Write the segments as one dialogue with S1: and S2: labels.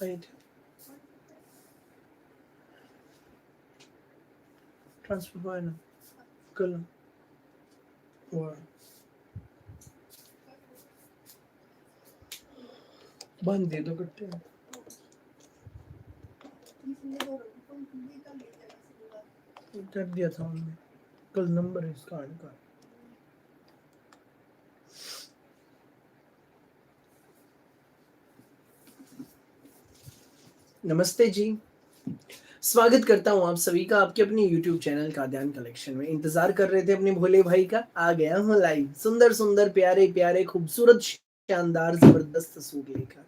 S1: आई थी ट्रांसफर हुआ है ना कल हुआ बंद दे दो कट्टे कर दिया था हमने कल नंबर है इस कार्ड का नमस्ते जी स्वागत करता हूं आप सभी का आपके अपने YouTube चैनल काद्यान कलेक्शन में। इंतजार कर रहे थे अपने भोले भाई का, आ गया हूं लाइव सुंदर सुंदर प्यारे प्यारे खूबसूरत शानदार जबरदस्त सूट लेकर।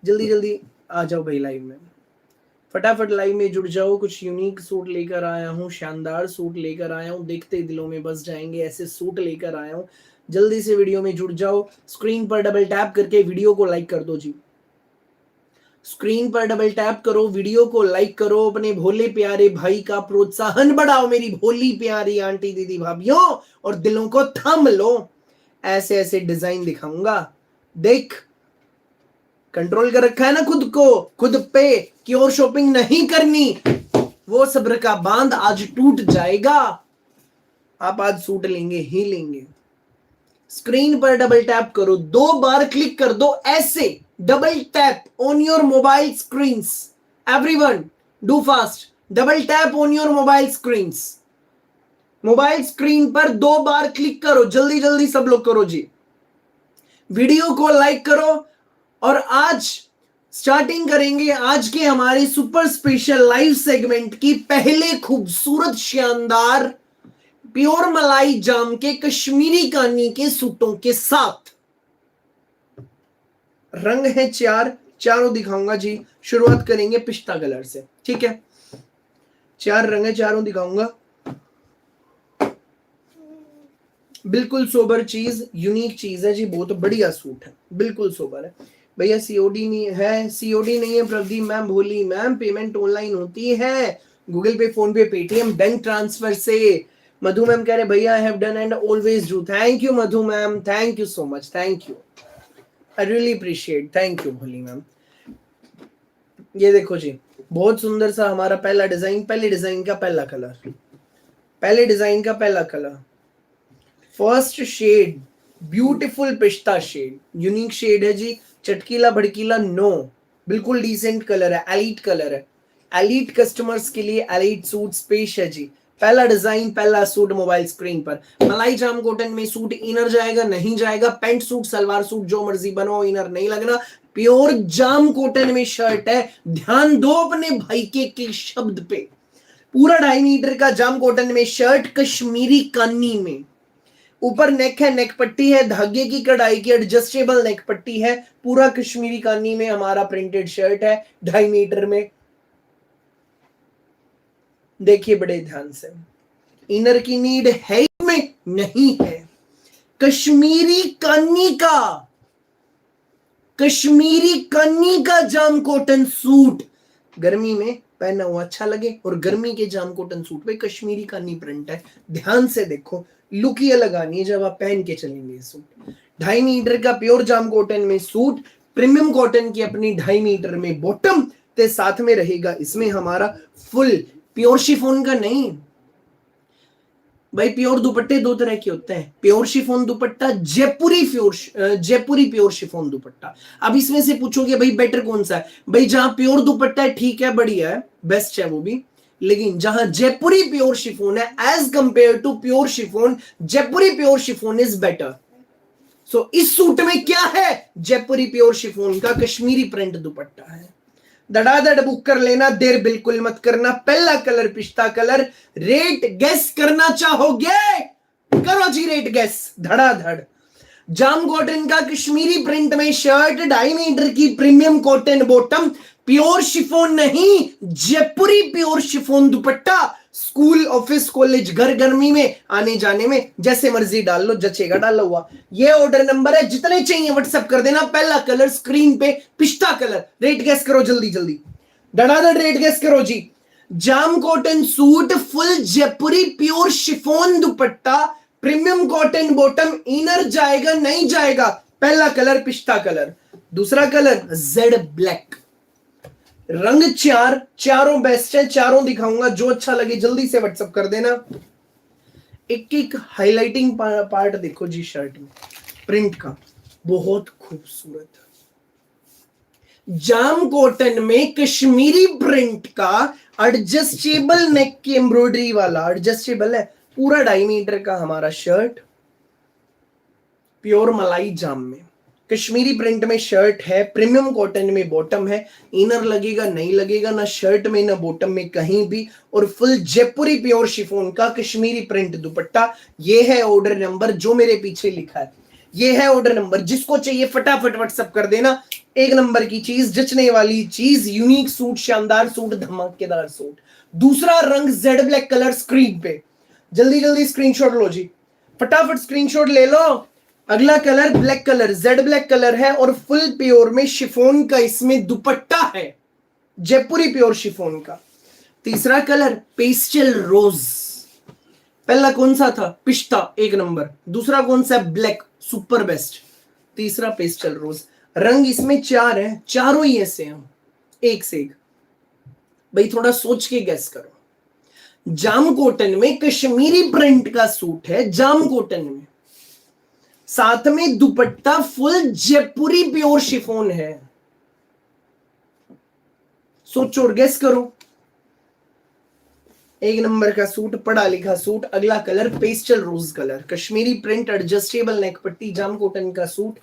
S1: जल्दी जल्दी आ जाओ भाई लाइव में, फटाफट लाइव में जुड़ जाओ। कुछ यूनिक सूट लेकर आया हूं, शानदार सूट लेकर आया हूं, देखते ही दिलों में बस जाएंगे ऐसे सूट लेकर आया हूं। जल्दी से वीडियो में जुड़ जाओ। स्क्रीन पर डबल टैप करके वीडियो को लाइक कर दो जी। स्क्रीन पर डबल टैप करो, वीडियो को लाइक करो, अपने भोले प्यारे भाई का प्रोत्साहन बढ़ाओ मेरी भोली प्यारी आंटी दीदी भाभीियों, और दिलों को थाम लो। ऐसे ऐसे डिजाइन दिखाऊंगा, देख कंट्रोल कर रखा है ना खुद को, खुद पे कि और शॉपिंग नहीं करनी। वो सब्र का बांध आज टूट जाएगा। आप आज सूट लेंगे ही लेंगे। स्क्रीन पर डबल टैप करो, 2 बार क्लिक कर दो ऐसे, double tap on your mobile screens. Everyone do fast, double tap on your mobile screens. Mobile screen पर 2 बार क्लिक करो, जल्दी जल्दी सब लोग करो जी। वीडियो को लाइक करो और आज स्टार्टिंग करेंगे आज के हमारे सुपर स्पेशल लाइव सेगमेंट की पहले खूबसूरत शानदार प्योर मलाई जाम के कश्मीरी कानी के सूटों के साथ। रंग है 4, चारों दिखाऊंगा जी। शुरुआत करेंगे पिस्ता कलर से, ठीक है। 4 रंग है, चारों दिखाऊंगा। बिल्कुल सोबर चीज, यूनिक चीज है जी, बहुत बढ़िया सूट है, बिल्कुल सोबर है भैया। सीओडी नहीं है, सीओडी नहीं है प्रदीप मैम, भोली मैम। पेमेंट ऑनलाइन होती है, गूगल पे, फोन पे, पेटीएम, बैंक ट्रांसफर से। मधु मैम कह रहे भैया I have done and always do. Thank you Madhu ma'am, thank you so much, thank you, I really appreciate, thank you भोली मैम। ये देखो जी, बहुत सुंदर सा हमारा पहला डिजाइन, पहले डिजाइन का पहला कलर, पहले डिजाइन का पहला कलर, फर्स्ट शेड, ब्यूटीफुल पिस्ता शेड, यूनिक शेड है जी। चटकीला भड़कीला नो, बिल्कुल डिसेंट कलर है, एलीट कलर है। एलीट कस्टमर्स के लिए एलीट सूट स्पेश है जी। पहला डिजाइन, पहला सूट मोबाइल स्क्रीन पर। मलाई जाम कॉटन में सूट इनर जाएगा नहीं जाएगा, पैंट सूट सलवार सूट जो मर्जी बनो, इनर नहीं लगना। प्योर जाम कॉटन में शर्ट है, ध्यान दो अपने भाई के शब्द पे। पूरा 2.5 मीटर का जाम कॉटन में शर्ट, कश्मीरी कानी में। ऊपर नेक है, नेक पट्टी है, धागे की कढ़ाई की एडजस्टेबल नेक पट्टी है। पूरा कश्मीरी कानी में हमारा प्रिंटेड शर्ट है, 2.5 मीटर में। देखिए बड़े ध्यान से, इनर की नीड है में नहीं है। कश्मीरी कानी का, कश्मीरी कानी का जाम कॉटन सूट गर्मी में पहना हुआ अच्छा लगे, और गर्मी के जाम कॉटन सूट पे कश्मीरी कानी प्रिंट है। ध्यान से देखो, लुक ये लगानी है जब आप पहन के चलेंगे सूट। 2.5 मीटर का प्योर जाम कॉटन में सूट, प्रीमियम कॉटन की अपनी 2.5 मीटर में बॉटम, ते साथ में रहेगा इसमें हमारा फुल प्योर शिफॉन का नहीं भाई। प्योर दुपट्टे 2 तरह के होते हैं, प्योर शिफॉन दुपट्टा, जयपुरी प्योर शिफॉन दुपट्टा। अब इसमें से पूछोगे भाई बेटर कौन सा है? भाई जहां प्योर दुपट्टा है ठीक है, बढ़िया है, बेस्ट है वो भी, लेकिन जहां जयपुरी प्योर शिफॉन है as compared to pure chiffon, Jaipuri pure chiffon is better. So इस सूट में क्या है? जयपुरी प्योर शिफॉन का कश्मीरी प्रिंट दुपट्टा है। धड़ाधड़ बुक कर लेना, देर बिल्कुल मत करना। पहला कलर पिस्ता कलर। रेट गेस करना चाहोगे? करो जी रेट गेस, धड़ाधड़। जाम कॉटन का कश्मीरी प्रिंट में शर्ट, 2.5 मीटर की premium cotton bottom, pure chiffon नहीं, Jaipuri pure chiffon dupatta. School, office, college, घर, गर्मी में आने जाने में जैसे मर्जी डाल लो, जचेगा डाला हुआ। ये ऑर्डर नंबर है, जितने चाहिए व्हाट्सएप कर देना। पहला कलर स्क्रीन पे पिस्ता कलर। रेट गेस करो जल्दी जल्दी, धड़ाधड़ रेट गेस करो जी। Jam cotton suit, full Jaipuri pure chiffon dupatta, premium cotton bottom, inner जाएगा नहीं जाएगा? पहला कलर पिस्ता कलर। दूसरा कलर जेड ब्लैक। रंग चार, चारों बेस्ट है, चारों दिखाऊंगा, जो अच्छा लगे जल्दी से व्हाट्सअप कर देना। एक एक हाइलाइटिंग पार्ट देखो जी शर्ट में, प्रिंट का बहुत खूबसूरत। जाम कॉटन में कश्मीरी प्रिंट का एडजस्टेबल नेक की एम्ब्रॉयडरी वाला, एडजस्टेबल है, पूरा 2.5 मीटर का हमारा शर्ट, प्योर मलाई जाम में कश्मीरी प्रिंट में शर्ट है, प्रीमियम कॉटन में बॉटम है, इनर लगेगा नहीं लगेगा ना शर्ट में ना बॉटम में कहीं भी, और फुल जयपुरी प्योर शिफॉन का कश्मीरी प्रिंट दुपट्टा। ये है ऑर्डर नंबर जो मेरे पीछे लिखा है, ये है ऑर्डर नंबर, जिसको चाहिए फटाफट व्हाट्सअप कर देना। एक नंबर की चीज, जचने वाली चीज, यूनिक सूट, शानदार सूट, धमाकेदार सूट। दूसरा रंग जेड ब्लैक कलर स्क्रीन पे, जल्दी जल्दी स्क्रीनशॉट लो जी, फटाफट स्क्रीनशॉट ले लो। अगला colour black colour, Z black colour है और फुल प्योर में शिफॉन का इसमें दुपट्टा है, जयपुरी प्योर शिफॉन का। तीसरा कलर पेस्टल रोज, पहला कौन सा था, पिस्ता, एक नंबर। दूसरा कौन सा, ब्लैक, सुपर बेस्ट। तीसरा पेस्टल रोज। रंग इसमें 4 है, चारों ही ऐसे हैं, एक से एक। भाई थोड़ा सोच के गैस करो। जाम कॉटन में कश्मीरी प्रिंट का सूट है, जाम कॉटन में, साथ में दुपट्टा फुल जयपुरी प्योर शिफॉन है। सोचो और गेस करो। एक नंबर का सूट, पढ़ा लिखा सूट। अगला कलर पेस्टल रोज कलर, कश्मीरी प्रिंट, एडजस्टेबल नेक पट्टी, जाम कॉटन का सूट,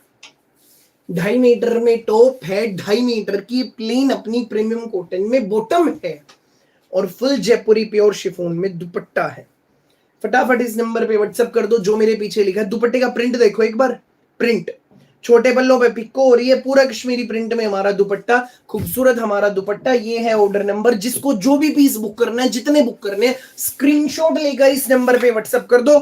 S1: 2.5 मीटर में टॉप है, 2.5 मीटर की प्लेन अपनी प्रीमियम कॉटन में बॉटम है, और फुल जयपुरी प्योर शिफॉन में दुपट्टा है। फटाफट इस नंबर पे व्हाट्सएप कर दो जो मेरे पीछे लिखा है। दुपट्टे का प्रिंट देखो एक बार, प्रिंट छोटे पल्लों पे पिको हो रही है, पूरा कश्मीरी प्रिंट में हमारा दुपट्टा, खूबसूरत हमारा दुपट्टा। ये है ऑर्डर नंबर, जिसको जो भी पीस बुक करना है, जितने बुक करने हैं, स्क्रीनशॉट लेकर इस नंबर पे व्हाट्सएप कर दो।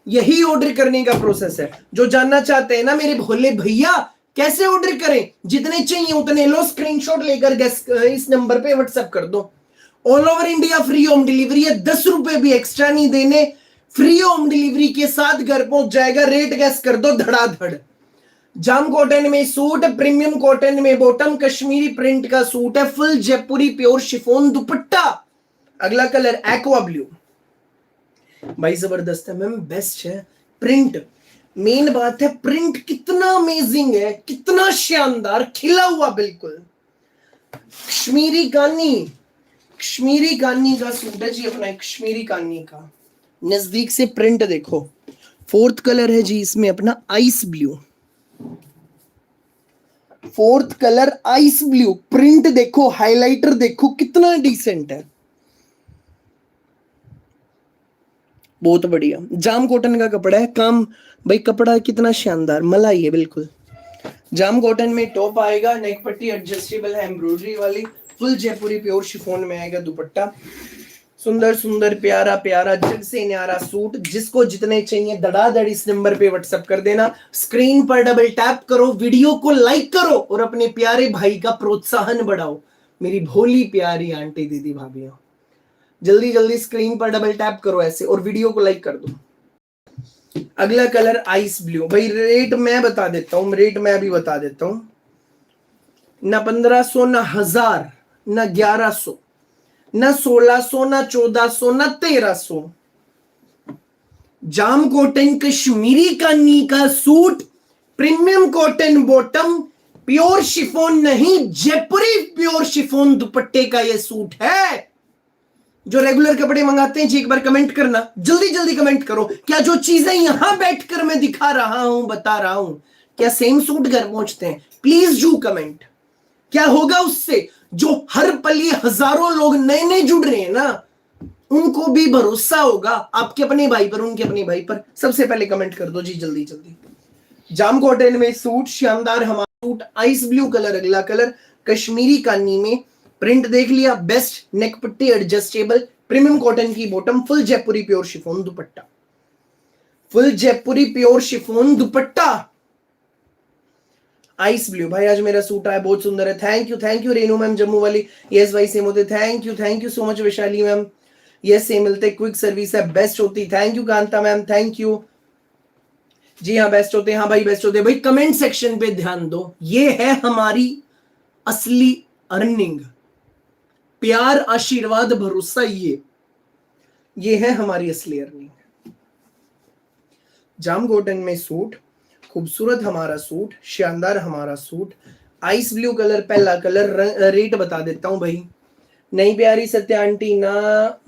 S1: यही ऑर्डर करने का प्रोसेस है। जो जानना चाहते हैं ना मेरे भोले भैया कैसे ऑर्डर करें, जितने चाहिए उतने लो, स्क्रीनशॉट लेकर इस नंबर पे व्हाट्सएप कर दो। All over India free home delivery है, 10 रुपए भी एक्स्ट्रा नहीं देने, फ्री होम डिलीवरी के साथ घर पहुंच जाएगा। रेट गैस कर दो धड़ाधड़। जाम कॉटन में सूट, प्रीमियम कॉटन में बॉटम, कश्मीरी प्रिंट का सूट है, फुल जयपुरी प्योर शिफॉन दुपट्टा। अगला कलर एक्वा ब्लू, भाई जबरदस्त है मैम, बेस्ट है। प्रिंट, मेन बात है प्रिंट कितना अमेजिंग है, कितना शानदार, खिला हुआ बिल्कुल। कश्मीरी कानी, कश्मीरी कानी का सूट है जी अपना, कश्मीरी कानी का। नजदीक से प्रिंट देखो। 4th कलर है जी इसमें अपना ice blue, 4th colour ice blue. Print देखो, हाइलाइटर देखो कितना डिसेंट है, बहुत बढ़िया। जाम कॉटन का कपड़ा है, काम भाई कपड़ा कितना शानदार, मलाई है बिल्कुल। जाम कॉटन में टॉप आएगा, नेक पट्टी एडजस्टेबल है, एम्ब्रॉयडरी वाली, फुल जयपुरी प्योर शिफॉन में आएगा दुपट्टा। सुंदर सुंदर प्यारा प्यारा जग से न्यारा सूट, जिसको जितने चाहिए धड़ाधड़ इस नंबर पे व्हाट्सएप कर देना। स्क्रीन पर डबल टैप करो, वीडियो को लाइक करो और अपने प्यारे भाई का प्रोत्साहन बढ़ाओ। मेरी भोली प्यारी आंटी दीदी भाभियों, जल्दी जल्दी स्क्रीन पर डबल टैप करो ऐसे और वीडियो को लाइक कर दो। अगला कलर आइस ब्लू, भाई रेट मैं बता देता हूं, रेट मैं अभी बता देता हूं। ना 1500, ना 1000, ना 1100, ना 1600, ना 1400, ना 1300। जाम कॉटन कश्मीरी कानी का suit, premium cotton bottom, pure chiffon नहीं जयपुरी प्योर शिफॉन दुपट्टे का यह सूट है। जो रेगुलर कपड़े मंगाते हैं जी एक बार कमेंट करना, जल्दी जल्दी कमेंट करो। क्या जो चीजें यहां बैठकर मैं दिखा रहा हूं, बता रहा हूं, क्या सेम सूट घर पहुंचते हैं? Please do comment. क्या होगा उससे? जो हर पल ये हजारों लोग नए नए जुड़ रहे हैं ना, उनको भी भरोसा होगा आपके अपने भाई पर, उनके अपने भाई पर। सबसे पहले कमेंट कर दो जी जल्दी जल्दी। जाम कॉटन में सूट, शानदार हमारा सूट, आइस ब्लू कलर अगला कलर, कश्मीरी कानी में प्रिंट देख लिया, बेस्ट, नेक पट्टी एडजस्टेबल, प्रीमियम कॉटन की bottom, full Jaipuri pure chiffon dupatta, full Jaipuri pure chiffon dupatta, ice blue. भाई आज मेरा सूट आया, बहुत सुंदर है। Thank you Renu ma'am Jammu वाली। यस भाई सेम होते, thank you so much Vaishali ma'am. Yes same मिलते, क्विक सर्विस है, बेस्ट होती। Thank you Kanta ma'am, thank you. जी हाँ बेस्ट होते हैं, हाँ भाई बेस्ट होते हैं। भाई कमेंट सेक्शन पे ध्यान दो, ये है हमारी असली अर्निंग। प्यार, आशीर्वाद, भरोसा, ये है हमारी असली अर्निंग। जाम कॉटन में सूट, खूबसूरत हमारा सूट, शानदार हमारा सूट, आइस ब्लू कलर, पहला कलर। रेट बता देता हूं भाई। नहीं प्यारी सत्या आंटी ना,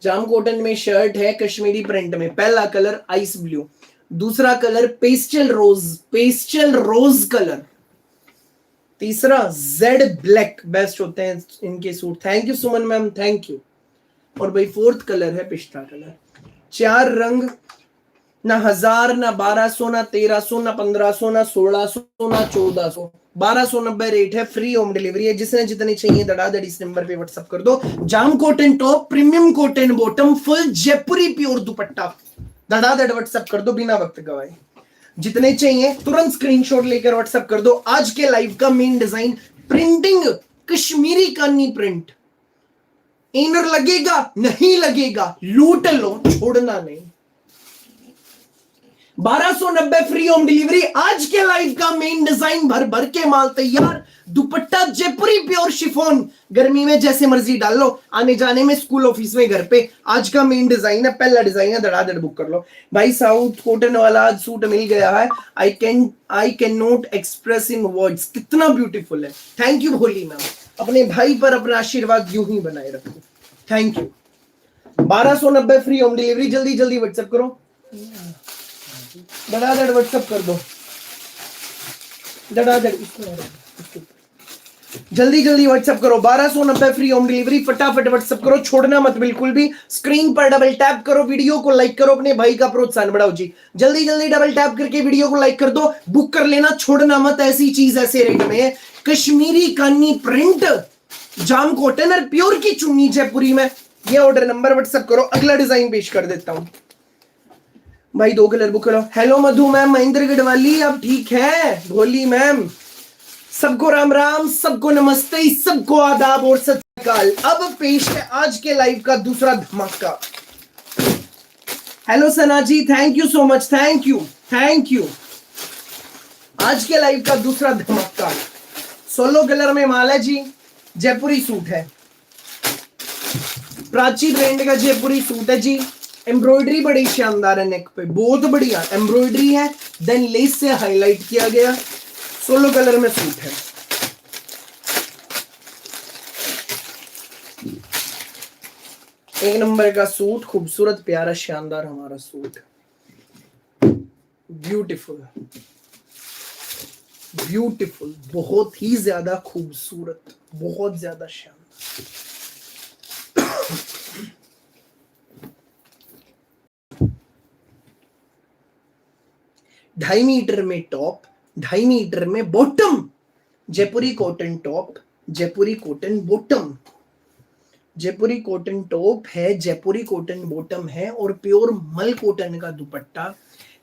S1: जाम कॉटन में शर्ट है कश्मीरी प्रिंट में, पहला कलर आइस ब्लू, दूसरा कलर पेस्टल रोज, पेस्टल रोज कलर, तीसरा जेड ब्लैक। बेस्ट होते हैं इनके suit. Thank you Suman ma'am, thank you. और भाई फोर्थ कलर है पिस्ता कलर। 4 रंग, ना 1000, ना 1200, ना 1300, ना 1500, ना 1600, ना 1400, 1290 रेट है। फ्री होम डिलीवरी है। जिसने जितनी चाहिए धड़ाधड़ इस नंबर पे व्हाट्सएप कर दो। Jam cotton top, premium cotton bottom, full Jaipuri pure dupatta, धड़ाधड़ व्हाट्सएप कर दो बिना वक्त गवाए। जितने चाहिए तुरंत स्क्रीनशॉट लेकर व्हाट्सएप कर दो। आज के लाइव का मेन डिजाइन प्रिंटिंग कश्मीरी कानी प्रिंट। इनर लगेगा नहीं लगेगा, लूट लो, छोड़ना नहीं। 1290 फ्री होम डिलीवरी। आज के लाइव का मेन डिजाइन, भर भर के माल तैयार। दुपट्टा जयपुरी प्योर शिफॉन, गर्मी में जैसे मर्जी डाल लो, आने जाने में, स्कूल ऑफिस में, घर पे। आज का मेन डिजाइन है, पहला डिजाइन है, धड़ाधड़ बुक कर लो भाई। साउथ कॉटन वाला आज सूट मिल गया है। I can not express in words, कितना ब्यूटीफुल है। थैंक यू भोली मैम, अपने भाई पर अपना आशीर्वाद यूं ही बनाए रखो। Thank you. 1290 free home delivery. जल्दी जल्दी व्हाट्सएप करो, धड़ाधड़ व्हाट्सएप कर दो, धड़ाधड़ जल्दी जल्दी व्हाट्सएप करो। 1290 फ्री होम डिलीवरी। फटाफट व्हाट्सएप करो, छोड़ना मत बिल्कुल भी। स्क्रीन पर डबल टैप करो, वीडियो को लाइक करो, अपने भाई का प्रोत्साहन बढ़ाओ जी। जल्दी जल्दी डबल टैप करके वीडियो को लाइक कर दो, बुक कर लेना, छोड़ना मत। ऐसी चीज ऐसे रेट में, कश्मीरी कानी प्रिंट, जाम कॉटन और प्योर की चुन्नी जयपुरी में। ये ऑर्डर नंबर व्हाट्सएप करो। अगला डिजाइन पेश कर देता हूं भाई। 2 कलर बुक करो। हेलो मधु मैम, महेंद्र गढ़वाली, अब ठीक है? भोली मैम, सबको राम राम, सबको नमस्ते, सबको आदाब और सत श्री अकाल। अब पेश है आज के लाइव का दूसरा धमाका। Hello Sana ji, thank you so much, thank you thank you. आज के लाइव का दूसरा धमाका, सोलो कलर में माल है जी, जयपुरी सूट है, प्राची ब्रांड का जयपुरी सूट है जी। एम्ब्रॉयडरी बड़ी शानदार है, नेक पे बहुत बढ़िया एम्ब्रॉयडरी है, देन लेस से हाईलाइट किया गया। सोलो कलर में सूट है। एक नंबर का सूट, खूबसूरत प्यारा शानदार हमारा सूट, ब्यूटीफुल ब्यूटीफुल, बहुत ही ज्यादा खूबसूरत, बहुत ज्यादा शानदार। 2.5 मीटर में टॉप, 2.5 मीटर में बॉटम, जयपुरी कॉटन टॉप, जयपुरी कॉटन बॉटम, जयपुरी कॉटन टॉप है, जयपुरी कॉटन बॉटम है, और प्योर मल कॉटन का दुपट्टा,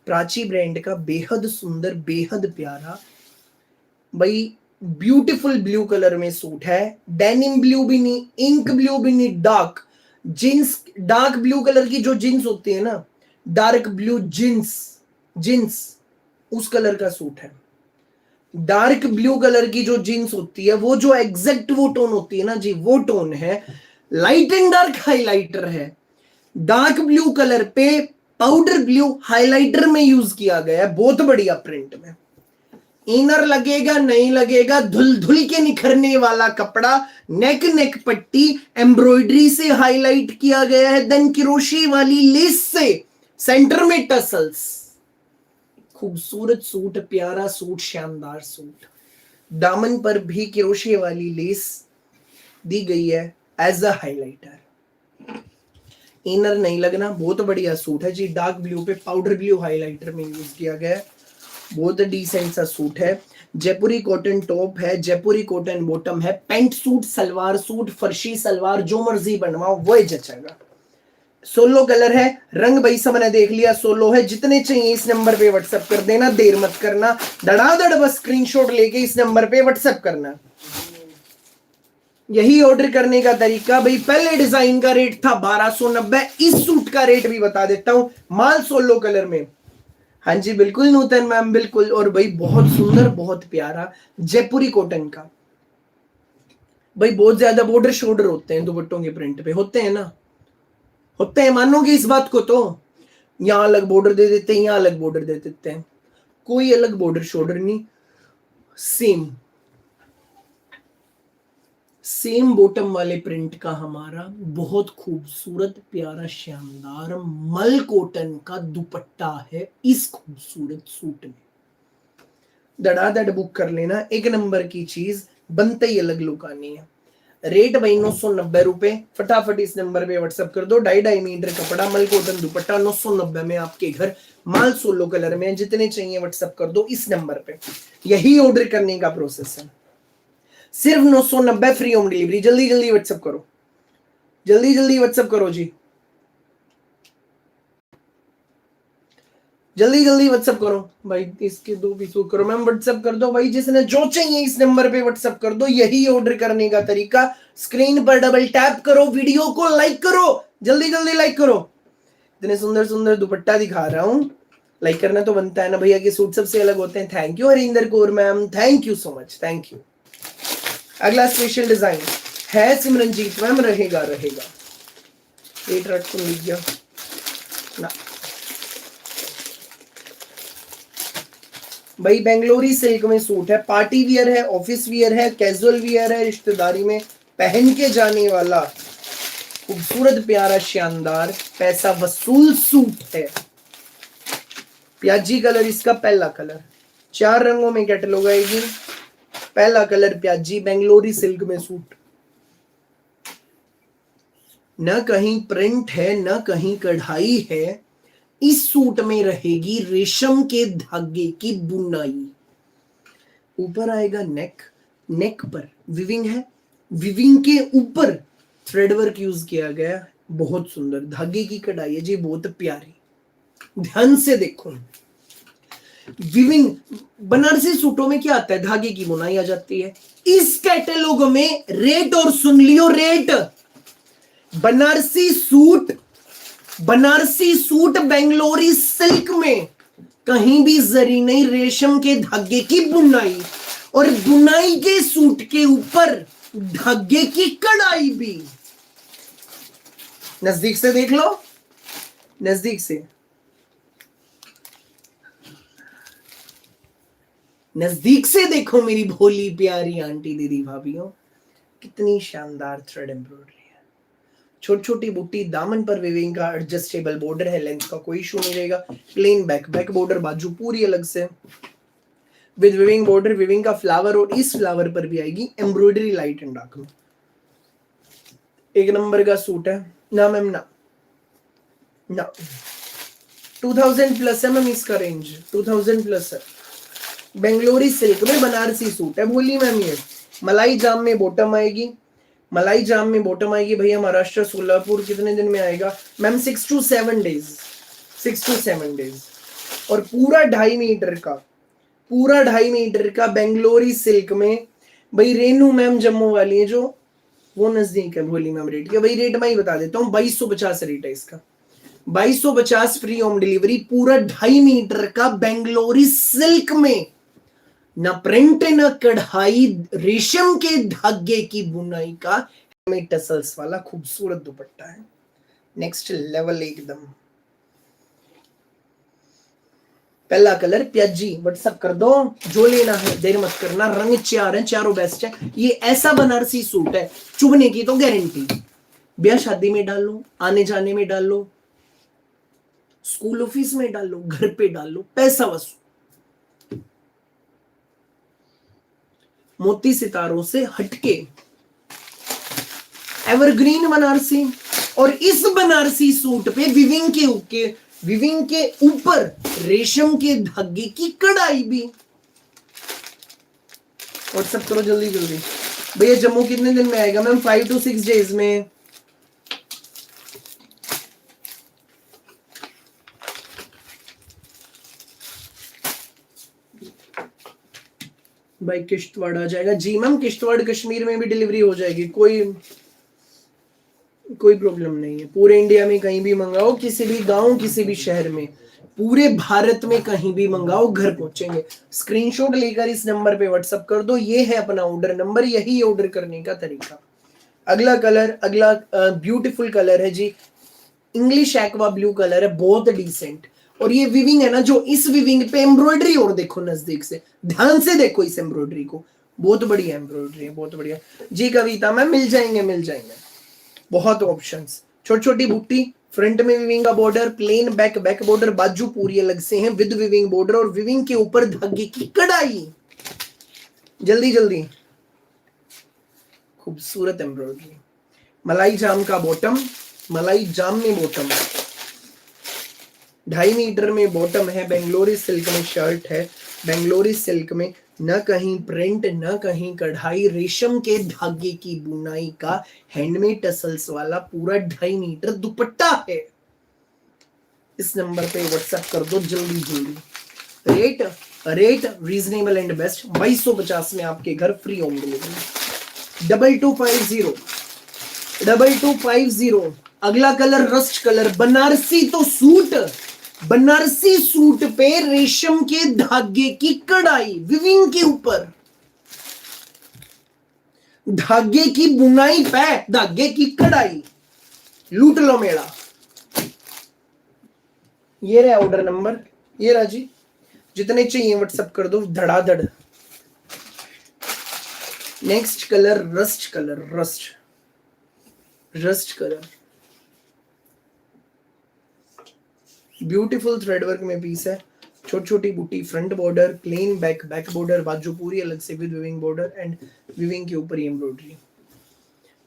S1: प्राची ब्रांड का, बेहद सुंदर, बेहद प्यारा भाई। ब्यूटीफुल ब्लू कलर में सूट है, डेनिम ब्लू भी नहीं, इंक ब्लू भी नहीं, dark jeans, dark blue colour की जो जींस होती है ना, डार्क ब्लू जींस, जींस उस कलर का सूट है। डार्क ब्लू कलर की जो जींस होती है, वो जो एग्जैक्ट वो टोन होती है ना जी, वो टोन है। लाइट एंड डार्क हाइलाइटर है, डार्क ब्लू कलर पे पाउडर ब्लू हाइलाइटर में यूज किया गया है, बहुत बढ़िया प्रिंट में। इनर लगेगा नहीं लगेगा, धुल धुल के निखरने वाला कपड़ा, नेक नेक पट्टी एम्ब्रॉयडरी से हाईलाइट किया गया है, देन किरोशी वाली लेस से सेंटर में टसल्स। खूबसूरत सूट, प्यारा सूट, शानदार सूट। दामन पर भी किरोशी वाली लेस दी गई है एज अ हाइलाइटर। इनर नहीं लगना, बहुत बढ़िया सूट है जी। डार्क ब्लू पे पाउडर ब्लू हाइलाइटर में यूज किया गया है, बहुत डिसेंट सा सूट है। जयपुरी कॉटन टॉप है, जयपुरी कॉटन बॉटम है, pant suit, salwar suit, farshi salwar, जो मर्जी बनवाओ वो जचेगा। सोलो कलर है, रंग भाई सबने देख लिया, सोलो है। जितने चाहिए इस नंबर पे व्हाट्सएप कर देना, देर मत करना, धड़ाधड़ बस स्क्रीनशॉट लेके इस नंबर पे व्हाट्सएप करना। यही ऑर्डर करने का तरीका भाई। पहले डिजाइन का रेट था 1290, इस सूट का रेट भी बता देता हूं। माल सोलो कलर में, हाँ जी बिल्कुल नूतन मैम, बिल्कुल। और भाई बहुत सुंदर, बहुत प्यारा जयपुरी कॉटन का। भाई बहुत ज्यादा बॉर्डर शोल्डर होते हैं दुपट्टों के प्रिंट पे, होते हैं ना, होते हैं, मानोगे इस बात को? तो यहाँ अलग बॉर्डर दे देते हैं, यहाँ अलग बॉर्डर दे देते हैं, कोई अलग बॉर्डर शोल्डर नहीं, सेम सेम बॉटम वाले प्रिंट का हमारा बहुत खूबसूरत प्यारा शानदार मल कॉटन का दुपट्टा है इस खूबसूरत सूट में। धड़ाधड़ बुक कर लेना, एक नंबर की चीज, बनते ही अलग लुक आनी है। रेट भाई 990 रुपए, फटाफट इस नंबर पे व्हाट्सएप कर दो। 2.5 मीटर कपड़ा, मल कॉटन दुपट्टा, 990 में आपके घर, माल सोलो कलर में। जितने चाहिए व्हाट्सएप कर दो इस नंबर पे, यही ऑर्डर करने का प्रोसेस है। सिर्फ 990, फ्री होम डिलीवरी। जल्दी जल्दी व्हाट्सएप करो, जल्दी जल्दी व्हाट्सएप करो जी, जल्दी जल्दी व्हाट्सएप करो भाई। इसके 2 पीस करो मैम, व्हाट्सएप कर दो भाई। जिसने जो चाहिए इस नंबर पे व्हाट्सएप कर दो, यही ऑर्डर करने का तरीका। स्क्रीन पर डबल टैप करो, वीडियो को लाइक करो, जल्दी जल्दी लाइक करो। इतने सुंदर सुंदर दुपट्टा दिखा रहा हूं, लाइक करना तो बनता है ना भैया, के सूट सबसे अलग होते हैं। Thank you Harinder Kaur ma'am, thank you so much, thank you. अगला स्पेशल डिजाइन है सिमरनजीत मैम, रहेगा रहेगा। रेट रट को लिख गया ना भाई। बेंगलोरी सिल्क में सूट है, पार्टी वियर है, ऑफिस वियर है, कैजुअल वियर है, रिश्तेदारी में पहन के जाने वाला खूबसूरत प्यारा शानदार पैसा वसूल सूट है। प्याजी कलर इसका पहला कलर, 4 रंगों में कैटलॉग आएगी। पहला कलर प्याजी, बेंगलोरी सिल्क में सूट। न कहीं प्रिंट है, न कहीं कढ़ाई है, इस सूट में रहेगी रेशम के धागे की बुनाई। ऊपर आएगा नेक, नेक पर विविंग है, विविंग के ऊपर थ्रेड वर्क यूज किया गया, बहुत सुंदर धागे की कढ़ाई है जी, बहुत प्यारी। ध्यान से देखो, विविंग बनारसी सूटों में क्या आता है, धागे की बुनाई आ जाती है। इस कैटलॉग में रेट, और सुन लियो rate, Banarasi suit, Banarasi suit Bangalori silk में कहीं भी जरी नहीं, रेशम के धागे की बुनाई, और बुनाई के सूट के ऊपर धागे की कढ़ाई भी। नजदीक से देख लो, नजदीक से, नजदीक से देखो मेरी भोली प्यारी आंटी दीदी भाभीओ, कितनी शानदार थ्रेड एम्ब्रॉयडरी है। छोटी छोटी बूटी, दामन पर विविंग का एडजस्टेबल बॉर्डर है, लेंथ का कोई इशू नहीं रहेगा। प्लेन बैक, बैक बॉर्डर बाजू पूरी अलग से विद विविंग बॉर्डर, विविंग का फ्लावर, और इस फ्लावर पर भी आएगी एम्ब्रॉयडरी लाइट एंड डार्क में। एक नंबर का सूट है ना मैम, ना ना 2000 प्लस है मैम इसका रेंज, 2000 प्लस है। बेंगलोरी सिल्क में बनारसी सूट है, बोली मैम। ये मलाई जाम में बॉटम आएगी, मलाई जाम में बॉटम आएगी भैया। महाराष्ट्र सोलापुर कितने दिन में आएगा ma'am? 6 to 7 days, 6 to 7 days. और पूरा 2.5 मीटर का, पूरा 2.5 मीटर का बेंगलोरी सिल्क में भाई। रेनू मैम जम्मू वाली है जो, वो नजदीक है, भोली मैम रेट के भाई। रेट मैं ही बता देता हूँ, 2250 रेट है इसका, 2250 फ्री होम डिलीवरी। पूरा 2.5 मीटर का बेंगलोरी सिल्क में, न प्रिंट न कढ़ाई, रेशम के धागे की बुनाई का में टसल्स वाला खूबसूरत दुपट्टा है, नेक्स्ट लेवल एकदम। पहला कलर प्याजी, व्हाट्सएप कर दो जो लेना है, देर मत करना। रंग 4 है, चारों बेस्ट है। ये ऐसा बनारसी सूट है, चुभने की तो गारंटी। ब्याह शादी में डाल लो, आने जाने में डाल लो, स्कूल ऑफिस में डाल लो, घर पे डाल लो, पैसा वसूल। मोती सितारों से हटके एवरग्रीन बनारसी, और इस बनारसी सूट पे विविंग के ऊपर रेशम के धागे की कढ़ाई भी। व्हाट्सएप करो जल्दी जल्दी भैया। जम्मू कितने दिन में आएगा मैम? 5 to 6 डेज में। भाई किश्तवाड़ आ जाएगा जी मैम, किश्तवाड़ कश्मीर में भी डिलीवरी हो जाएगी, कोई प्रॉब्लम नहीं है। पूरे इंडिया में कहीं भी मंगाओ, किसी भी गांव, किसी भी शहर में, पूरे भारत में कहीं भी मंगाओ घर पहुंचेंगे। स्क्रीनशॉट लेकर इस नंबर पे व्हाट्सअप कर दो। ये है अपना ऑर्डर नंबर, यही ऑर्डर करने का तरीका। अगला कलर, अगला ब्यूटीफुल कलर है जी, इंग्लिश एक्वा ब्लू कलर है, बहुत डिसेंट। और ये विविंग है ना, जो इस विविंग पे एम्ब्रॉयडरी, और देखो नजदीक से, ध्यान से देखो इस एम्ब्रॉयडरी को, बहुत बढ़िया एम्ब्रॉयडरी है, बहुत बढ़िया जी। कविता मैम मिल जाएंगे, मिल जाएंगे, बहुत ऑप्शंस। छोटी छोटी बूटी, फ्रंट में विविंग का border, plain back, back border, बाजू पूरी अलग से हैं विद विविंग बॉर्डर, और विविंग के ऊपर धागे की कढ़ाई। जल्दी जल्दी, खूबसूरत एम्ब्रॉयडरी। मलाई जाम का बॉटम, मलाई जाम में बॉटम, 2.5 मीटर में बॉटम है, बेंगलोरी सिल्क में शर्ट है, बेंगलोरी सिल्क में न कहीं प्रिंट न कहीं कढ़ाई, रेशम के धागे की बुनाई का हैंडमेड टसल्स वाला पूरा 2.5 मीटर दुपट्टा है। इस नंबर पे व्हाट्सएप कर दो जल्दी जल्दी। Rate rate reasonable and best, 2250 में आपके घर, फ्री होम डिलीवरी। 2250। अगला कलर रस्ट कलर, बनारसी तो सूट, बनारसी सूट पे रेशम के धागे की कढ़ाई, विविंग के ऊपर धागे की बुनाई पे धागे की कढ़ाई, लूट लो मेरा। ये रहा ऑर्डर नंबर, ये रहा जी, जितने चाहिए व्हाट्सएप कर दो धड़ाधड़। Next colour rust colour, rust colour, beautiful threadwork में पीस है, छोटी छोटी बूटी, front border, plain back, back border, बाजू पूरी अलग से with weaving border, and weaving के ऊपर एम्ब्रॉयडरी।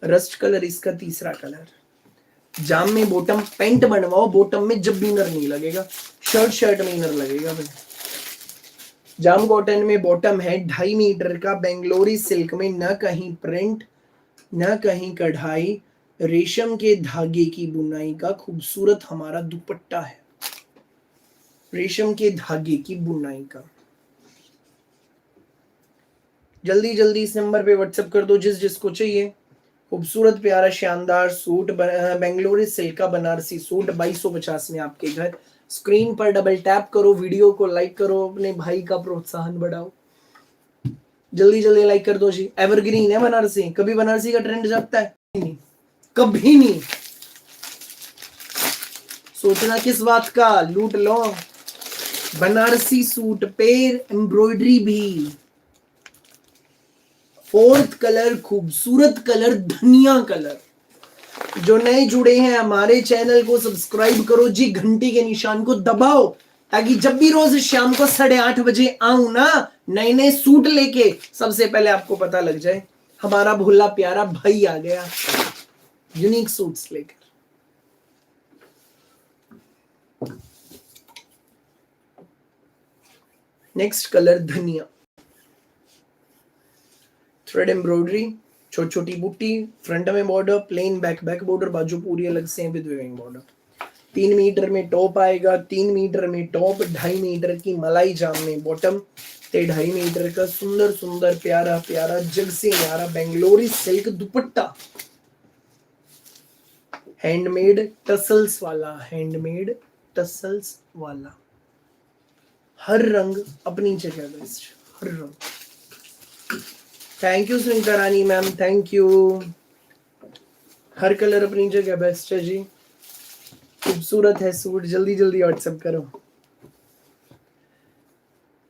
S1: रस्ट कलर इसका तीसरा कलर। जाम में बॉटम, पेंट बनवाओ बॉटम में, जब भी इनर नहीं लगेगा, शर्ट में इनर लगेगा भाई। जाम कॉटन में बॉटम है, 2.5 मीटर का, बेंगलोरी सिल्क में, न कहीं प्रिंट न कहीं कढ़ाई, रेशम के धागे की बुनाई का खूबसूरत हमारा दुपट्टा है, रेशम के धागे की बुनाई का। जल्दी जल्दी इस नंबर पे व्हाट्सएप कर दो जिस जिसको चाहिए। खूबसूरत प्यारा शानदार सूट, बेंगलोरी सिल्क का बनारसी सूट, 2250 में आपके घर। स्क्रीन पर डबल टैप करो, वीडियो को लाइक करो, अपने भाई का प्रोत्साहन बढ़ाओ। जल्दी जल्दी लाइक कर दो जी। एवरग्रीन है बनारसी, कभी बनारसी का ट्रेंड जाता है नहीं, कभी नहीं। सोचना किस बात का, लूट लो। बनारसी सूट पे एम्ब्रॉयडरी भी। 4th कलर, खूबसूरत कलर, धनिया कलर। जो नए जुड़े हैं हमारे चैनल को सब्सक्राइब करो जी, घंटी के निशान को दबाओ, ताकि जब भी रोज शाम को 8:30 बजे आऊं ना नए नए सूट लेके, सबसे पहले आपको पता लग जाए हमारा भोला प्यारा भाई आ गया यूनिक सूट्स लेकर। नेक्स्ट कलर धनिया, थ्रेड एम्ब्रॉयडरी, छोटी छोटी बूटी, फ्रंट में border, plain back, back border, बाजू पूरी अलग से विद विविंग बॉर्डर। 3 मीटर में टॉप आएगा, 3 मीटर में टॉप, 2.5 मीटर की मलाई जाम में बॉटम, 2.5 मीटर का सुंदर सुंदर प्यारा प्यारा जग से न्यारा बेंगलोरी सिल्क दुपट्टा, हैंडमेड टसल्स वाला, हैंडमेड टसल्स वाला। हर रंग अपनी जगह बेस्ट, हर रंग। Thank you Sunita Rani ma'am, thank you. Her colour अपनी जगह बेस्ट है जी, खूबसूरत है सूट। जल्दी जल्दी व्हाट्सएप करो।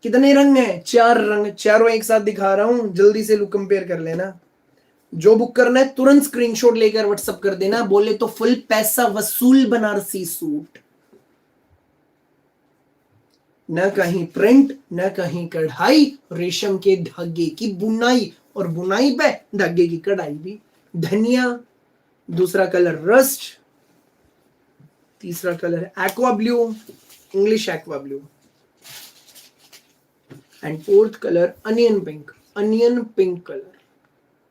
S1: कितने रंग हैं? 4 रंग, चारों एक साथ दिखा रहा हूं, जल्दी से लुक कंपेयर कर लेना। जो बुक करना है तुरंत स्क्रीनशॉट लेकर व्हाट्सएप कर देना, बोले तो फुल पैसा वसूल बनारसी सूट। न कहीं प्रिंट न कहीं कढ़ाई, रेशम के धागे की बुनाई, और बुनाई पे धागे की कढ़ाई भी। धनिया, दूसरा कलर रस्ट, तीसरा colour aqua blue, English aqua blue, and 4th colour onion pink, onion pink colour,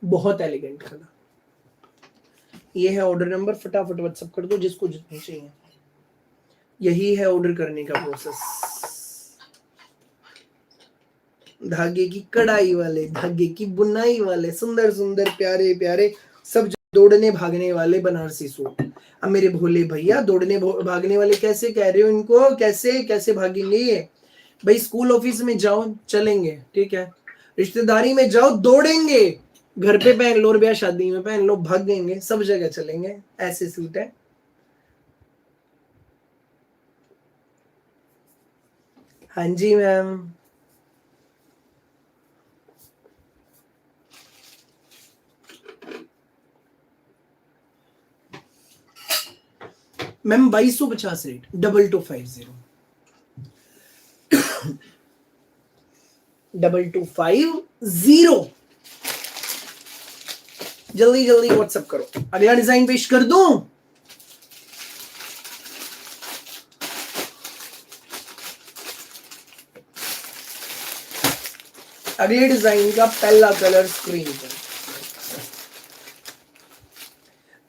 S1: बहुत एलिगेंट कलर। ये है ऑर्डर नंबर, फटाफट व्हाट्सएप कर दो जिसको जितनी चाहिए। यही है ऑर्डर करने का प्रोसेस। धागे की कढ़ाई वाले, धागे की बुनाई वाले, सुंदर सुंदर प्यारे प्यारे सब दौड़ने भागने वाले बनारसी सूट। अब मेरे भोले भैया दौड़ने भागने वाले कैसे कह रहे हो इनको, कैसे कैसे भागेंगे ये? भाई स्कूल ऑफिस में जाओ चलेंगे, ठीक है, रिश्तेदारी में जाओ दौड़ेंगे, घर पे पहन लो और ब्याह शादी में पहन लो भागेंगे, सब जगह चलेंगे, ऐसे सूट है। हाँ जी मैम। Ma'am 2250 rate 2250 2250। जल्दी जल्दी व्हाट्सएप करो, अगला डिजाइन पेश कर दूं। अगले डिजाइन का पहला कलर स्क्रीन पर।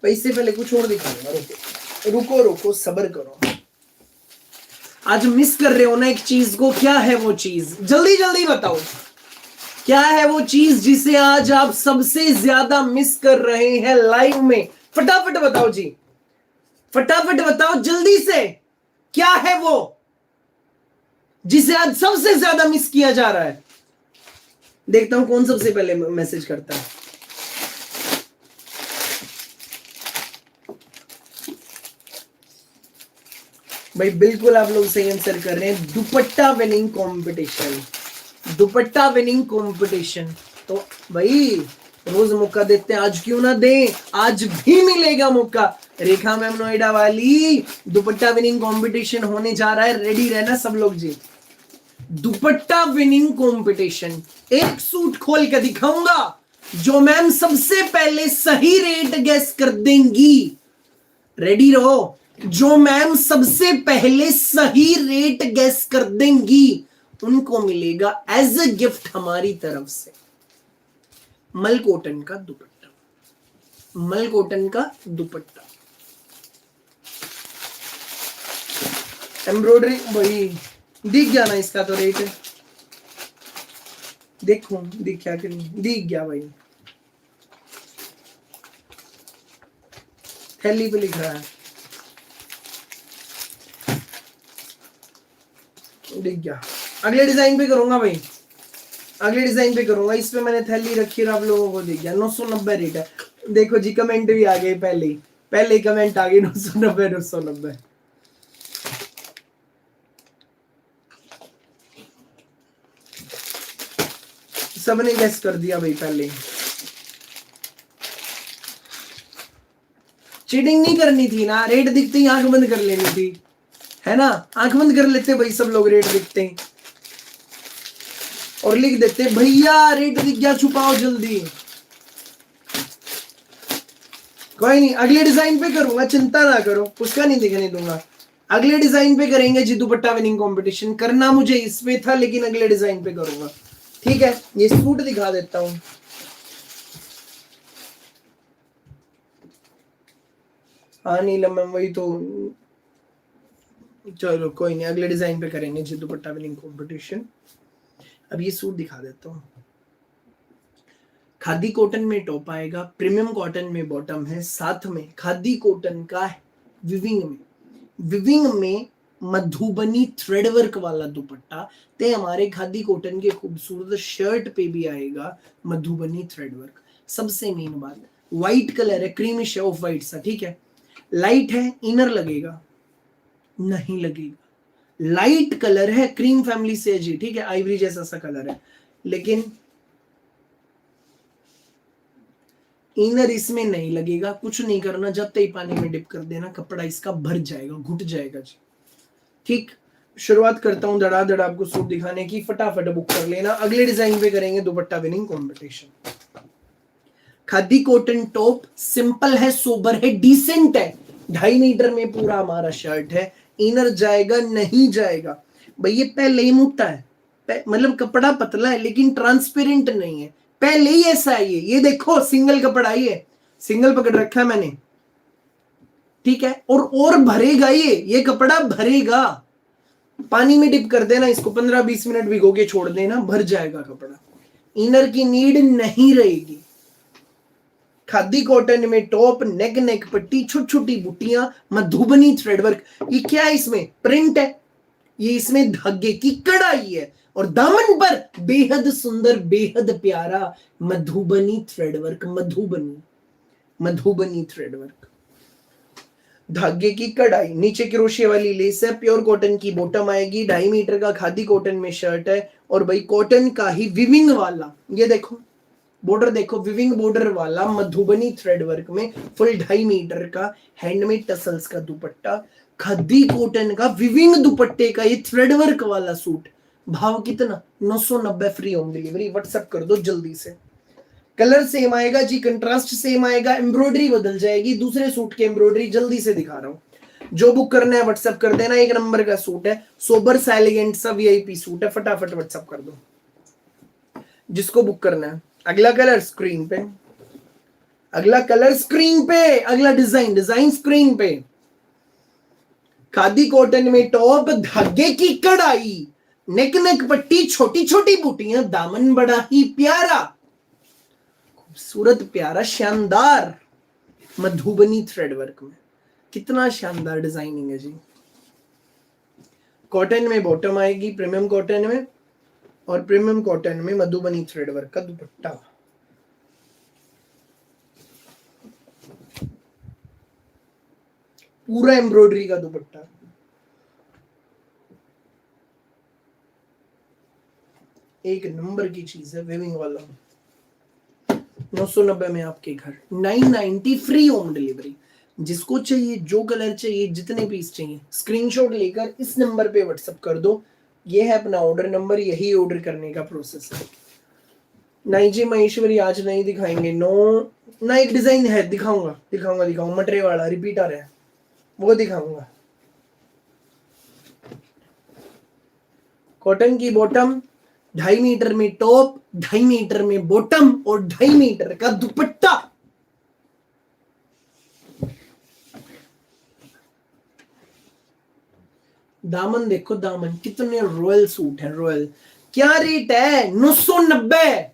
S1: इससे पहले कुछ और दिखाऊंगा, रुको रुको रुको, सब्र करो। आज मिस कर रहे हो ना एक चीज को, क्या है वो चीज? जल्दी जल्दी बताओ, क्या है वो चीज जिसे आज आप सबसे ज्यादा मिस कर रहे हैं लाइव में? फटाफट बताओ जी, फटाफट बताओ जल्दी से, क्या है वो जिसे आज सबसे ज्यादा मिस किया जा रहा है? देखता हूं कौन सबसे पहले मैसेज करता है। भाई बिल्कुल आप लोग सही आंसर कर रहे हैं, दुपट्टा विनिंग कंपटीशन, दुपट्टा विनिंग कंपटीशन। तो भाई रोज मौका देते हैं, आज क्यों ना दें, आज भी मिलेगा मौका। रेखा मैम नोएडा वाली, दुपट्टा विनिंग कंपटीशन होने जा रहा है, रेडी रहना सब लोग जी। दुपट्टा विनिंग कंपटीशन, एक सूट खोल के दिखाऊंगा जो मैम सबसे पहले सही रेट गेस कर देंगी। रेडी रहो, जो मैम सबसे पहले सही रेट गेस कर देंगी उनको मिलेगा एज अ गिफ्ट हमारी तरफ से मल कॉटन का दुपट्टा, मल कॉटन का दुपट्टा, एम्ब्रॉयडरी। भाई दिख गया ना इसका तो रेट, देखो दिख क्या, दिख गया भाई, थैली पे लिख रहा है, दिख गया। अगले डिजाइन पे करूंगा भाई, अगले डिजाइन पे करूंगा, इस पे मैंने थैली रखी और आप लोगों को दिख गया। 990 रेट है। देखो जी कमेंट भी आ गए, पहले ही कमेंट आ गई 990 990। सबने गेस कर दिया भाई पहले। चीटिंग नहीं करनी थी ना, रेट दिखते ही आंख बंद कर लेनी थी, है ना? आंख बंद कर लेते भाई सब लोग, रेट दिखते हैं और लिख देते भैया रेट दिख गया, छुपाओ जल्दी। कोई नहीं, अगले डिजाइन पे करूंगा, चिंता ना करो, उसका नहीं दिखने दूंगा। अगले डिजाइन पे करेंगे जी दुपट्टा विनिंग कंपटीशन। करना मुझे इस पे था लेकिन अगले डिजाइन पे करूंगा, ठीक है? ये सूट दिखा देता हूं। हाँ नीलम मैम वही तो, चलो कोई नहीं, अगले डिजाइन पे करेंगे जी दुपट्टा विनिंग कंपटीशन। अब ये सूट दिखा देता हूँ। खादी कॉटन में टॉप आएगा, प्रीमियम कॉटन में बॉटम है, साथ में खादी कॉटन का विविंग में मधुबनी थ्रेडवर्क वाला दुपट्टा, ते हमारे खादी कॉटन के खूबसूरत शर्ट पे भी आएगा मधुबनी थ्रेडवर्क। सबसे मेन बात, व्हाइट कलर है, क्रीमिश है, ऑफ व्हाइट सा, ठीक है? लाइट है, इनर लगेगा नहीं लगेगा, लाइट कलर है, क्रीम फैमिली से है जी, ठीक है? आइवरी जैसा सा कलर है, लेकिन इनर इसमें नहीं लगेगा। कुछ नहीं करना, जब तक पानी में डिप कर देना, कपड़ा इसका भर जाएगा, घुट जाएगा जी, ठीक? शुरुआत करता हूं धड़ाधड़ आपको सूट दिखाने की, फटाफट बुक कर लेना। अगले डिजाइन पे करेंगे दुपट्टा winning competition. Khadi cotton top, simple है, सोबर है, डिसेंट है, 2.5 मीटर में पूरा हमारा शर्ट है। इनर जाएगा नहीं जाएगा भाई, ये पहले ही मोटा है, मतलब कपड़ा पतला है लेकिन ट्रांसपेरेंट नहीं है, पहले ही ऐसा है। ये देखो सिंगल कपड़ा, ये सिंगल पकड़ रखा है मैंने, ठीक है? और भरेगा, ये कपड़ा भरेगा। पानी में डिप कर देना इसको, 15-20 मिनट भिगो के छोड़ देना, भर जाएगा कपड़ा, इनर की नीड नहीं रहेगी। खादी कॉटन में टॉप, नेक नेक पट्टी, छोटी छोटी बुटियां, मधुबनी थ्रेडवर्क। ये क्या है? इसमें प्रिंट है, ये इसमें धागे की कढ़ाई है, और दामन पर बेहद सुंदर, बेहद प्यारा मधुबनी थ्रेडवर्क। मधुबनी थ्रेडवर्क, धागे की कढ़ाई, नीचे क्रोशे वाली लेस है, प्योर कॉटन की बॉटम आएगी, 2.5 मीटर का खादी कॉटन में शर्ट है, और भाई कॉटन का ही विविंग वाला, ये देखो बॉर्डर देखो, विविंग बॉर्डर वाला मधुबनी थ्रेड वर्क में फुल 2.5 मीटर का हैंडमेड टसल्स का दुपट्टा, खादी कॉटन का विविंग दुपट्टे का ये थ्रेड वर्क वाला सूट। भाव कितना? 990, फ्री होम डिलीवरी। व्हाट्सएप कर दो जल्दी से। कलर सेम आएगा जी, कंट्रास्ट सेम आएगा, एम्ब्रॉयडरी बदल जाएगी, दूसरे सूट की एम्ब्रॉयडरी जल्दी से दिखा रहा हूं। जो बुक करना है व्हाट्सएप कर देना। 1 नंबर का सूट है, सोबर सा एलिगेंट सा वीआईपी सूट है, फटाफट व्हाट्सएप कर दो जिसको बुक करना है। अगला कलर स्क्रीन पे, अगला कलर स्क्रीन पे, अगला डिजाइन स्क्रीन पे। खादी कॉटन में टॉप, धागे की कढ़ाई, नेक नेक पट्टी, छोटी छोटी बूटियां, दामन बड़ा ही प्यारा, खूबसूरत प्यारा शानदार मधुबनी थ्रेड वर्क में। कितना शानदार डिजाइनिंग है जी। कॉटन में बॉटम आएगी, प्रीमियम कॉटन में, और प्रीमियम कॉटन में मधुबनी थ्रेड वर्क का दुपट्टा। पूरा एम्ब्रॉयडरी का दुपट्टा। एक नंबर की चीज है, वेविंग वाला। 990 में आपके घर, 990 फ्री होम डिलीवरी। जिसको चाहिए, जो कलर चाहिए, जितने पीस चाहिए, स्क्रीनशॉट लेकर इस नंबर पे व्हाट्सएप कर दो। ये है अपना ऑर्डर नंबर, यही ऑर्डर करने का प्रोसेस है। नहीं जी महेश्वरी आज नहीं दिखाएंगे, नो ना। एक डिजाइन है, दिखाऊंगा मटरे वाला रिपीटर है, वो दिखाऊंगा। कॉटन की बॉटम, 2.5 मीटर में टॉप, 2.5 मीटर में बॉटम, और 2.5 मीटर का दुपट्टा। दामन देखो, दामन कितने रॉयल सूट है, रॉयल। क्या रेट है? 990।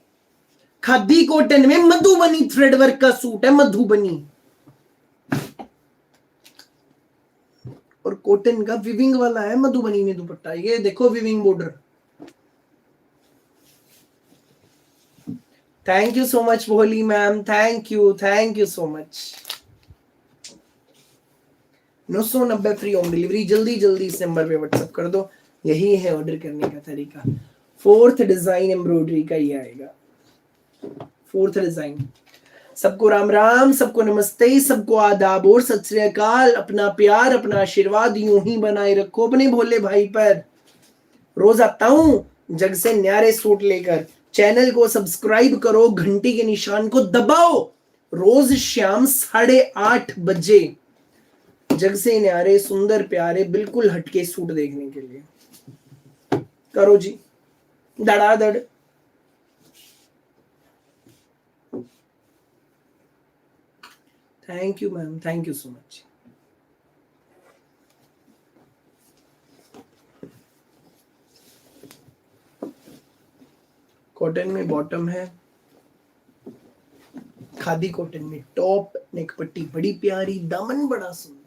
S1: खादी कॉटन में मधुबनी थ्रेड वर्क का सूट है, मधुबनी, और कॉटन का विविंग वाला है मधुबनी में दुपट्टा। ये देखो weaving border. Thank you so much Bholi ma'am, thank you so much. 990 free home delivery. जल्दी जल्दी इस नंबर पे व्हाट्सएप कर दो, यही है ऑर्डर करने का तरीका। 4th डिजाइन एम्ब्रॉयडरी का ही आएगा, 4th डिजाइन। सबको राम राम, सबको नमस्ते, सबको आदाब और सत श्री अकाल। अपना प्यार, अपना आशीर्वाद यूं ही बनाए रखो अपने भोले भाई पर। रोज आता हूं जग से न्यारे सूट लेकर। चैनल को सब्सक्राइब करो, घंटी के निशान को दबाओ। रोज शाम 8:30 बजे जग से न्यारे, सुंदर प्यारे, बिल्कुल हटके सूट देखने के लिए। करो जी धड़ाधड़। Thank you ma'am, thank you so much. Cotton में बॉटम है, खादी कॉटन में टॉप, नेक पट्टी बड़ी प्यारी, दामन बड़ा सुंदर,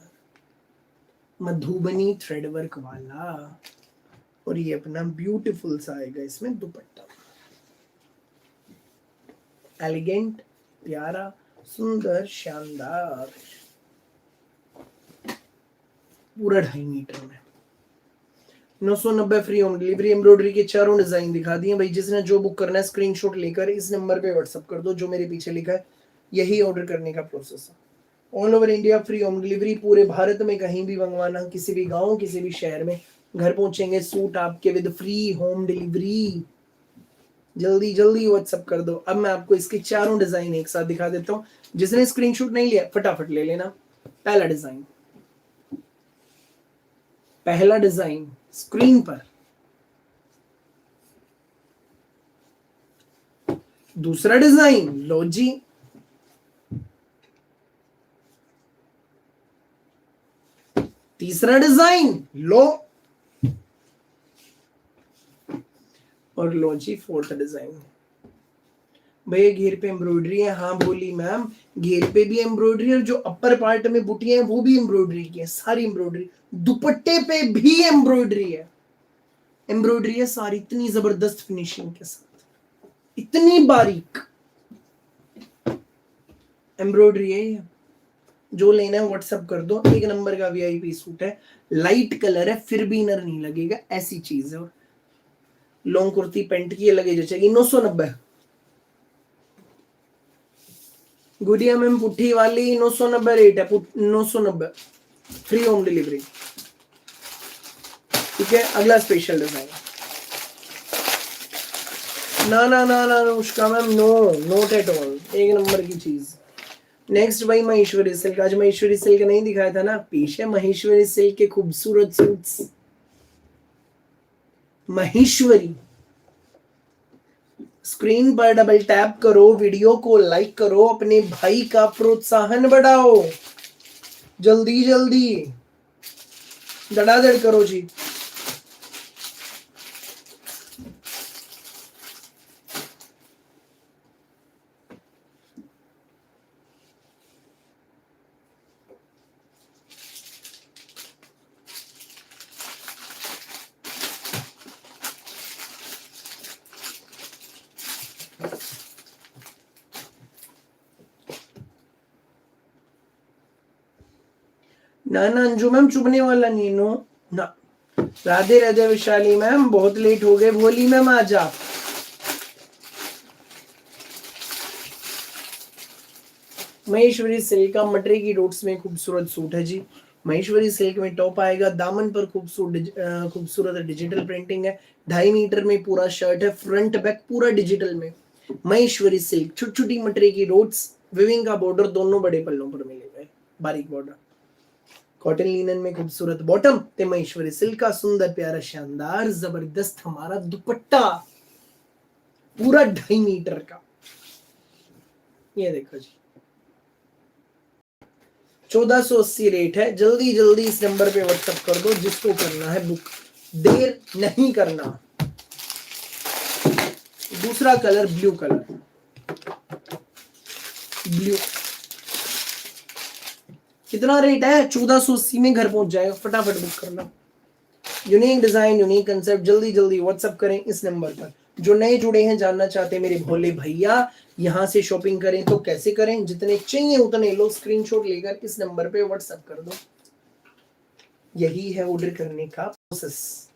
S1: मधुबनी थ्रेड वर्क वाला, और ये अपना ब्यूटीफुल सा आएगा इसमें दुपट्टा। एलिगेंट, प्यारा, सुंदर, शानदार, पूरा 2.5 मीटर में। 990 फ्री होम डिलीवरी। एम्ब्रॉयडरी के चारों डिजाइन दिखा दिए भाई। जिसने जो बुक करना है स्क्रीनशॉट लेकर इस नंबर पे व्हाट्सएप कर दो, जो मेरे पीछे लिखा है, यही ऑर्डर करने का प्रोसेस है। All over India free home delivery, पूरे भारत में कहीं भी मंगवाना, किसी भी गांव, किसी भी शहर में घर पहुंचेंगे सूट आपके विद फ्री होम डिलीवरी। जल्दी जल्दी व्हाट्सएप कर दो। अब मैं आपको इसके चारों डिजाइन एक साथ दिखा देता हूँ। जिसने स्क्रीनशॉट नहीं लिया फटाफट ले लेना। पहला डिजाइन, पहला डिजाइन स्क्रीन पर, दूसरा डिजाइन लो जी, तीसरा डिजाइन लो, और लो जी 4th डिजाइन। भैया घेर पे एम्ब्रॉयडरी है, हाँ बोली मैम, घेर पे भी एम्ब्रॉयडरी और जो अपर पार्ट में बुटियां हैं वो भी एम्ब्रॉयडरी की है, सारी एम्ब्रॉयडरी। दुपट्टे पे भी एम्ब्रॉयडरी है, एम्ब्रॉयडरी है सारी, इतनी जबरदस्त फिनिशिंग के साथ, इतनी बारीक एम्ब्रॉयडरी है ये। जो लेना है व्हाट्सएप कर दो। एक नंबर का वीआईपी सूट है, लाइट कलर है फिर भी इनर नहीं लगेगा, ऐसी चीज है। लॉन्ग कुर्ती पेंट की अलग एज चाहिए। 990 गुड़िया मैम पुट्ठी वाली 990 रेट है, 990 फ्री होम डिलीवरी। ठीक है, अगला स्पेशल डिजाइन। ना ना ना ना उसका ma'am no, not at all, एक नंबर की चीज। नेक्स्ट भाई महेश्वरी सिल्क। आज महेश्वरी सिल्क नहीं दिखाया था ना, पेश है महेश्वरी सिल्क के खूबसूरत सूट्स। महेश्वरी, स्क्रीन पर डबल टैप करो, वीडियो को लाइक करो, अपने भाई का प्रोत्साहन बढ़ाओ, जल्दी जल्दी धड़ाधड़ करो जी। ना ना अंजू मैम चुभने वाला नहीं, नो ना। राधे राधे विशाली मैम, बहुत लेट हो गए, भोली मैम आज आप। महेश्वरी सिल्क का मटरी की डोट्स में खूबसूरत सूट है जी। महेश्वरी सिल्क में टॉप आएगा, दामन पर खूबसूरत डिजिटल प्रिंटिंग है, 2.5 मीटर में पूरा शर्ट है, फ्रंट बैक पूरा डिजिटल में। महेश्वरी सिल्क, छोटी छोटी मटरी की डोट्स, विविंग का बॉर्डर दोनों बड़े पल्लों पर मिलेगा, बारीक बॉर्डर। कॉटन लिनन में खूबसूरत बॉटम ते महेश्वरी सिल्क का सुंदर प्यारा शानदार जबरदस्त हमारा दुपट्टा, पूरा 2.5 मीटर का। ये देखो जी, 1480 रेट है। जल्दी जल्दी इस नंबर पे व्हाट्सएप कर दो जिसको करना है बुक, देर नहीं करना। दूसरा कलर ब्लू कलर, ब्लू कितना रेट है? 1480 में घर पहुंच जाएगा, फटाफट बुक करना। यूनिक डिजाइन, यूनिक कंसेप्ट, जल्दी जल्दी व्हाट्सएप करें इस नंबर पर। जो नए जुड़े हैं, जानना चाहते हैं मेरे भोले भैया यहां से शॉपिंग करें तो कैसे करें, जितने चाहिए उतने लो, स्क्रीनशॉट लेकर इस नंबर पे व्हाट्सएप कर दो। यही है ऑर्डर करने का प्रोसेस।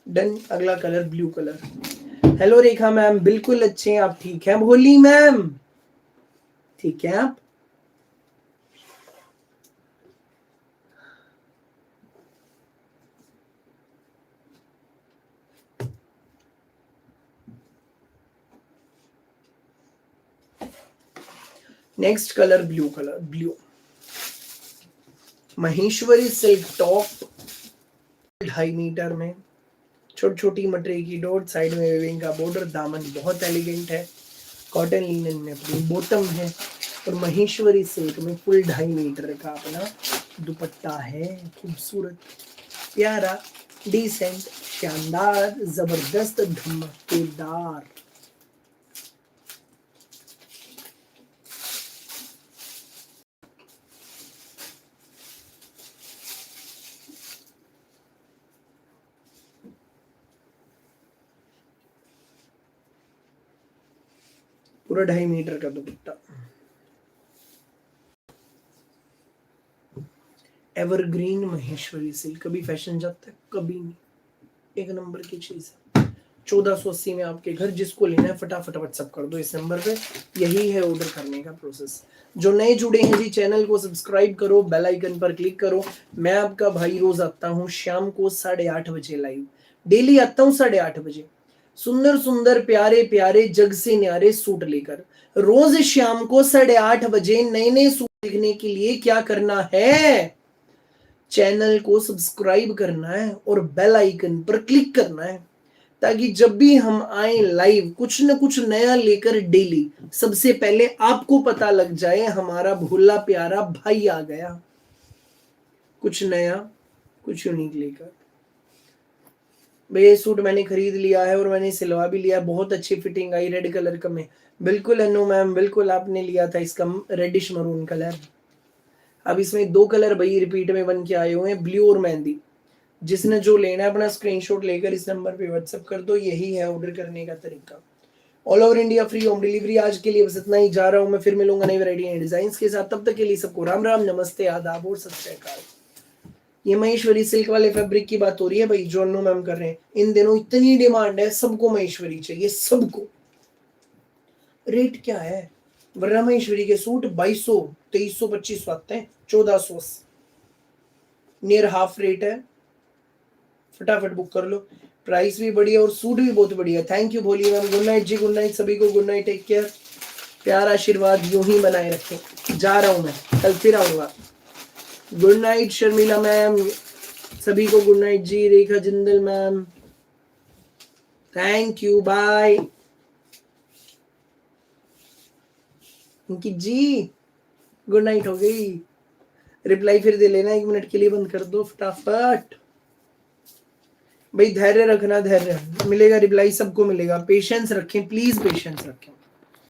S1: डन। अगला कलर ब्लू कलर। हेलो रेखा मैम, बिल्कुल अच्छे हैं आप, ठीक है भोली मैम? ठीक है आप? Next colour blue colour, blue Maheshwari silk top, 2.5 metre में, छोटी छोटी मटरी की डॉट, साइड में वेविंग का बॉर्डर, दामन बहुत एलिगेंट है, कॉटन लिनन में अपनी बॉटम है, और महेश्वरी सिल्क में फुल 2.5 मीटर का अपना दुपट्टा है। खूबसूरत, प्यारा, डिसेंट, शानदार, जबरदस्त, धमाकेदार। पूरा 2.5 मीटर का दुपट्टा, एवरग्रीन महेश्वरी सिल्क, कभी फैशन जाता है कभी नहीं, एक नंबर की चीज है। 1480 में आपके घर, जिसको लेना है फटाफट व्हाट्सएप कर दो इस नंबर पे। यही है ऑर्डर करने का प्रोसेस। जो नए जुड़े हैं जी, चैनल को सब्सक्राइब करो, बेल आइकन पर क्लिक करो। मैं आपका भाई रोज आता हूँ शाम को 8:30 बजे लाइव, डेली आता हूँ 8:30 बजे, सुंदर सुंदर प्यारे प्यारे जग से न्यारे सूट लेकर। रोज शाम को 8:30 बजे नए नए सूट देखने के लिए क्या करना है? चैनल को सब्सक्राइब करना है और बेल आइकन पर क्लिक करना है, ताकि जब भी हम आए लाइव कुछ न कुछ नया लेकर डेली, सबसे पहले आपको पता लग जाए हमारा भोला प्यारा भाई आ गया कुछ नया, कुछ यूनिक लेकर। भाई ये सूट मैंने खरीद लिया है और मैंने सिलवा भी लिया, बहुत अच्छी फिटिंग आई रेड कलर का में। बिल्कुल अनु मैम, बिल्कुल आपने लिया था इसका रेडिश मरून कलर। अब इसमें 2 कलर भाई रिपीट में बन के आए हुए हैं, ब्लू और मेहंदी। जिसने जो लेना है अपना स्क्रीनशॉट लेकर इस नंबर पे व्हाट्सएप कर दो, यही है ऑर्डर करने का तरीका। All over India free home delivery. आज के लिए बस इतना ही, जा रहा हूं मैं, फिर मिलूंगा नई वैरायटी एंड डिजाइन के साथ। तब तक के लिए सबको राम राम, नमस्ते, आदाब और सत श्री अकाल। ये महेश्वरी सिल्क वाले फैब्रिक की बात हो रही है भाई, जो अनु मैम कर रहे हैं। इन दिनों इतनी डिमांड है, सबको महेश्वरी चाहिए, सबको। रेट क्या है, वरना महेश्वरी के सूट 2200, 2300, 2500 आते हैं, 1400 नियर हाफ रेट है। फटाफट बुक कर लो, प्राइस भी बढ़िया और सूट भी बहुत बढ़िया। थैंक यू भोली मैम, गुड नाइट जी, गुड नाइट सभी को, गुड नाइट, टेक केयर। प्यार आशीर्वाद यूं ही बनाए रखें। जा रहा हूं मैं, कल फिर आऊंगा। गुड नाइट शर्मिला मैम, सभी को good night ji. Rekha Jindal ma'am, thank you, bye. Ankit ji good night हो गई, रिप्लाई फिर दे लेना, 1 मिनट के लिए बंद कर दो फटाफट। भाई धैर्य रखना, धैर्य मिलेगा, रिप्लाई सबको मिलेगा। पेशेंस रखें प्लीज, पेशेंस रखें।